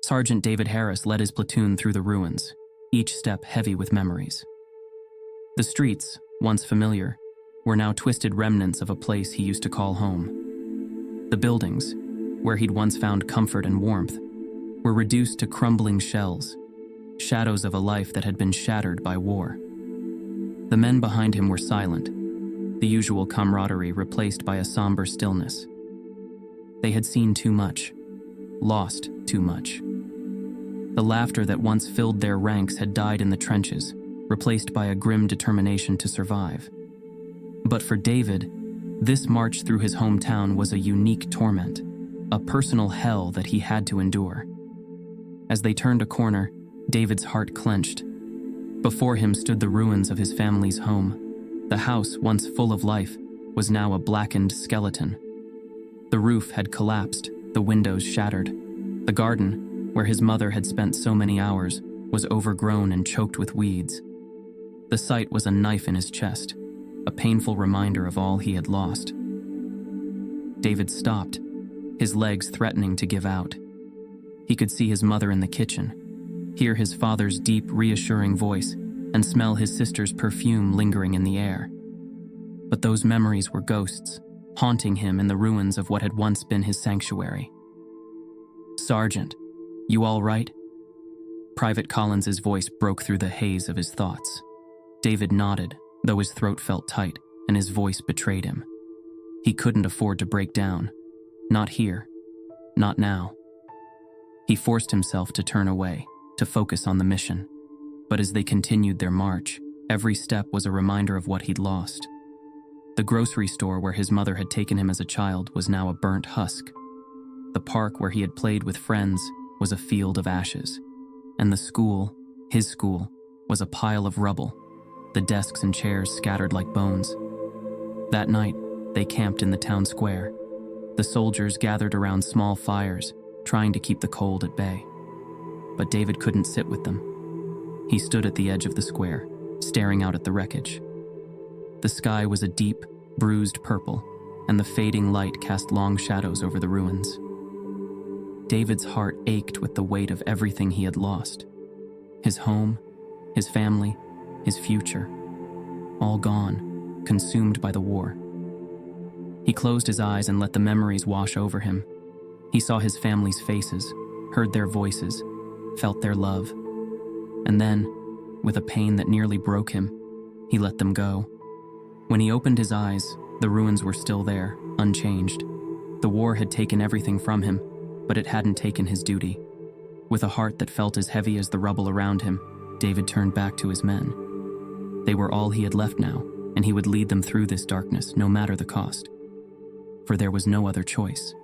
Sergeant David Harris led his platoon through the ruins, each step heavy with memories. The streets, once familiar, were now twisted remnants of a place he used to call home. The buildings, where he'd once found comfort and warmth, were reduced to crumbling shells, shadows of a life that had been shattered by war. The men behind him were silent, the usual camaraderie replaced by a somber stillness. They had seen too much, lost too much. The laughter that once filled their ranks had died in the trenches, replaced by a grim determination to survive. But for David, this march through his hometown was a unique torment, a personal hell that he had to endure. As they turned a corner, David's heart clenched. Before him stood the ruins of his family's home. The house, once full of life, was now a blackened skeleton. The roof had collapsed, the windows shattered. The garden, where his mother had spent so many hours, was overgrown and choked with weeds. The sight was a knife in his chest, a painful reminder of all he had lost. David stopped, his legs threatening to give out. He could see his mother in the kitchen, hear his father's deep, reassuring voice, and smell his sister's perfume lingering in the air. But those memories were ghosts, haunting him in the ruins of what had once been his sanctuary. "Sergeant, you all right?" Private Collins's voice broke through the haze of his thoughts. David nodded, though his throat felt tight and his voice betrayed him. He couldn't afford to break down. Not here. Not now. He forced himself to turn away, to focus on the mission. But as they continued their march, every step was a reminder of what he'd lost. The grocery store where his mother had taken him as a child was now a burnt husk. The park where he had played with friends was a field of ashes. And the school, his school, was a pile of rubble, the desks and chairs scattered like bones. That night, they camped in the town square. The soldiers gathered around small fires, trying to keep the cold at bay. But David couldn't sit with them. He stood at the edge of the square, staring out at the wreckage. The sky was a deep, bruised purple, and the fading light cast long shadows over the ruins. David's heart ached with the weight of everything he had lost. His home, his family, his future. All gone, consumed by the war. He closed his eyes and let the memories wash over him. He saw his family's faces, heard their voices, felt their love. And then, with a pain that nearly broke him, he let them go. When he opened his eyes, the ruins were still there, unchanged. The war had taken everything from him, but it hadn't taken his duty. With a heart that felt as heavy as the rubble around him, David turned back to his men. They were all he had left now, and he would lead them through this darkness, no matter the cost. For there was no other choice.